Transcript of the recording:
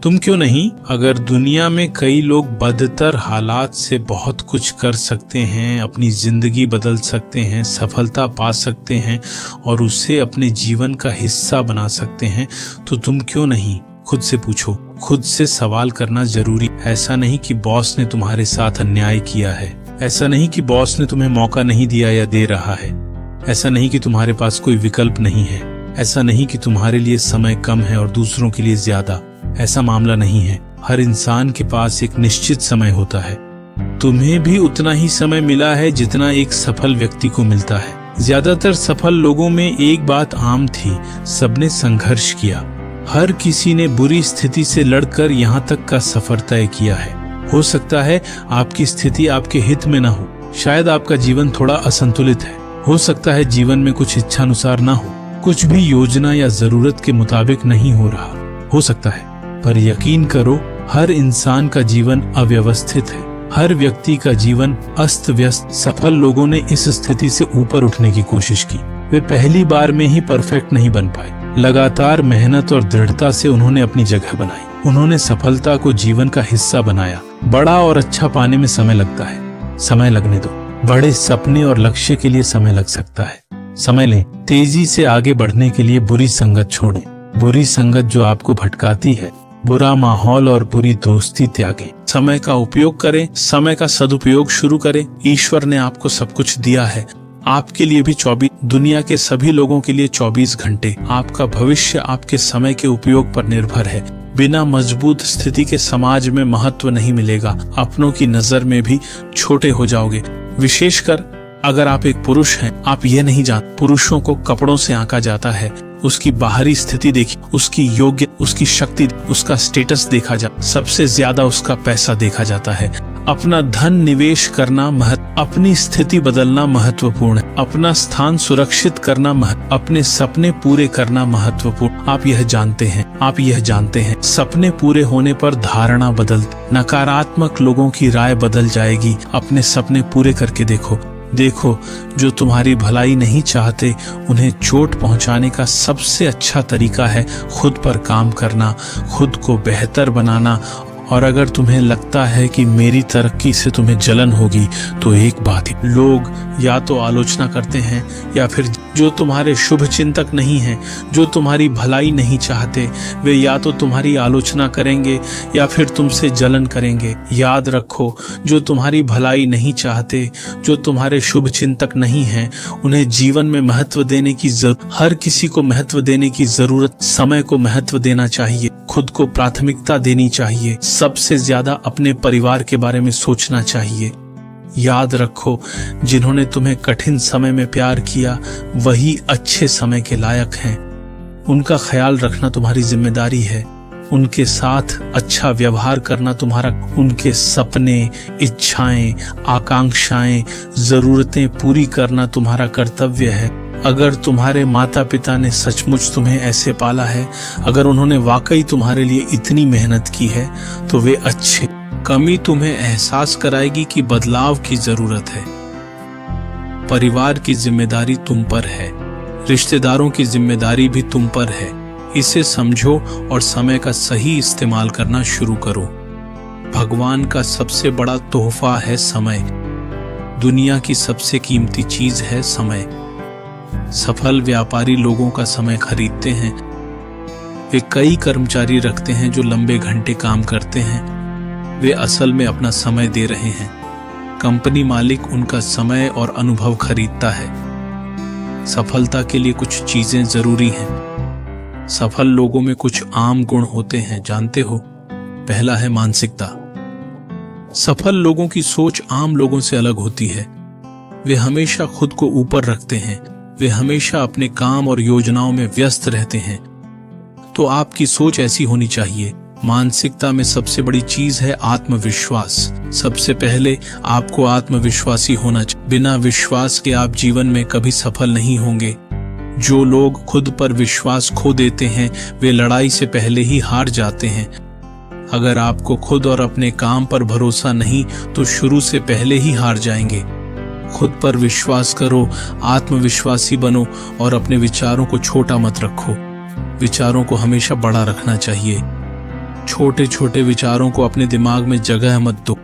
तुम क्यों नहीं? अगर दुनिया में कई लोग बदतर हालात से बहुत कुछ कर सकते हैं, अपनी जिंदगी बदल सकते हैं, सफलता पा सकते हैं और उसे अपने जीवन का हिस्सा बना सकते हैं, तो तुम क्यों नहीं? खुद से पूछो, खुद से सवाल करना जरूरी। ऐसा नहीं कि बॉस ने तुम्हारे साथ अन्याय किया है, ऐसा नहीं कि बॉस ने तुम्हें मौका नहीं दिया या दे रहा है, ऐसा नहीं कि तुम्हारे पास कोई विकल्प नहीं है, ऐसा नहीं कि तुम्हारे लिए समय कम है और दूसरों के लिए ज्यादा। ऐसा मामला नहीं है। हर इंसान के पास एक निश्चित समय होता है। तुम्हें भी उतना ही समय मिला है जितना एक सफल व्यक्ति को मिलता है। ज्यादातर सफल लोगों में एक बात आम थी, सबने संघर्ष किया। हर किसी ने बुरी स्थिति से लड़कर यहाँ तक का सफर तय किया है। हो सकता है आपकी स्थिति आपके हित में ना हो, शायद आपका जीवन थोड़ा असंतुलित है, हो सकता है जीवन में कुछ इच्छानुसार ना हो, कुछ भी योजना या जरूरत के मुताबिक नहीं हो रहा, हो सकता है। पर यकीन करो, हर इंसान का जीवन अव्यवस्थित है, हर व्यक्ति का जीवन अस्त व्यस्त। सफल लोगों ने इस स्थिति से ऊपर उठने की कोशिश की। वे पहली बार में ही परफेक्ट नहीं बन पाए। लगातार मेहनत और दृढ़ता से उन्होंने अपनी जगह बनाई। उन्होंने सफलता को जीवन का हिस्सा बनाया। बड़ा और अच्छा पाने में समय लगता है, समय लगने दो। बड़े सपने और लक्ष्य के लिए समय लग सकता है, समय लें। तेजी से आगे बढ़ने के लिए बुरी संगत छोड़ें, बुरी संगत जो आपको भटकाती है। बुरा माहौल और बुरी दोस्ती त्यागें। समय का उपयोग करें, समय का सदुपयोग शुरू करें। ईश्वर ने आपको सब कुछ दिया है, आपके लिए भी 24, दुनिया के सभी लोगों के लिए 24 घंटे। आपका भविष्य आपके समय के उपयोग पर निर्भर है। बिना मजबूत स्थिति के समाज में महत्व नहीं मिलेगा, अपनों की नजर में भी छोटे हो जाओगे। विशेषकर अगर आप एक पुरुष हैं, आप ये नहीं जानते, पुरुषों को कपड़ों से आंका जाता है। उसकी बाहरी स्थिति देखी, उसकी योग्य, उसकी शक्ति, उसका स्टेटस देखा जाता, सबसे ज्यादा उसका पैसा देखा जाता है। अपना धन निवेश करना अपनी स्थिति बदलना महत्वपूर्ण है। अपना स्थान सुरक्षित करना अपने सपने पूरे करना महत्वपूर्ण। आप यह जानते हैं, सपने पूरे होने पर धारणा नकारात्मक लोगों की राय बदल जाएगी। अपने सपने पूरे करके देखो, जो तुम्हारी भलाई नहीं चाहते, उन्हें चोट पहुंचाने का सबसे अच्छा तरीका है खुद पर काम करना, खुद को बेहतर बनाना। और अगर तुम्हें लगता है कि मेरी तरक्की से तुम्हें जलन होगी, तो एक बात ही, लोग या तो आलोचना करते हैं या फिर जो तुम्हारे शुभ चिंतक नहीं हैं, जो तुम्हारी भलाई नहीं चाहते, वे या तो तुम्हारी आलोचना करेंगे या फिर तुमसे जलन करेंगे। याद रखो, जो तुम्हारी भलाई नहीं चाहते, जो तुम्हारे शुभ चिंतक नहीं हैं, उन्हें जीवन में महत्व देने की हर किसी को महत्व देने की जरूरत। समय को महत्व देना चाहिए, खुद को प्राथमिकता देनी चाहिए, सबसे ज्यादा अपने परिवार के बारे में सोचना चाहिए। याद रखो, जिन्होंने तुम्हें कठिन समय में प्यार किया, वही अच्छे समय के लायक हैं। उनका ख्याल रखना तुम्हारी जिम्मेदारी है। उनके साथ अच्छा व्यवहार करना तुम्हारा, उनके सपने, इच्छाएं, आकांक्षाएं, जरूरतें पूरी करना तुम्हारा कर्तव्य है। अगर तुम्हारे माता पिता ने सचमुच तुम्हें ऐसे पाला है, अगर उन्होंने वाकई तुम्हारे लिए इतनी मेहनत की है, तो वे अच्छे। कमी तुम्हें एहसास कराएगी कि बदलाव की जरूरत है। परिवार की जिम्मेदारी तुम पर है, रिश्तेदारों की जिम्मेदारी भी तुम पर है। इसे समझो और समय का सही इस्तेमाल करना शुरू करो। भगवान का सबसे बड़ा तोहफा है समय। दुनिया की सबसे कीमती चीज है समय। सफल व्यापारी लोगों का समय खरीदते हैं। वे कई कर्मचारी रखते हैं जो लंबे घंटे काम करते हैं। वे असल में अपना समय दे रहे हैं। कंपनी मालिक उनका समय और अनुभव खरीदता है। सफलता के लिए कुछ चीजें जरूरी हैं। सफल लोगों में कुछ आम गुण होते हैं, जानते हो? पहला है मानसिकता। सफल लोगों की सोच आम लोगों से अलग होती है। वे हमेशा खुद को ऊपर रखते हैं। वे हमेशा अपने काम और योजनाओं में व्यस्त रहते हैं। तो आपकी सोच ऐसी होनी चाहिए। मानसिकता में सबसे बड़ी चीज है आत्मविश्वास। सबसे पहले आपको आत्मविश्वासी होना चाहिए। बिना विश्वास के आप जीवन में कभी सफल नहीं होंगे। जो लोग खुद पर विश्वास खो देते हैं, वे लड़ाई से पहले ही हार जाते हैं। अगर आपको खुद और अपने काम पर भरोसा नहीं, तो शुरू से पहले ही हार जाएंगे। खुद पर विश्वास करो, आत्मविश्वासी बनो और अपने विचारों को छोटा मत रखो। विचारों को हमेशा बड़ा रखना चाहिए। छोटे छोटे विचारों को अपने दिमाग में जगह मत दो।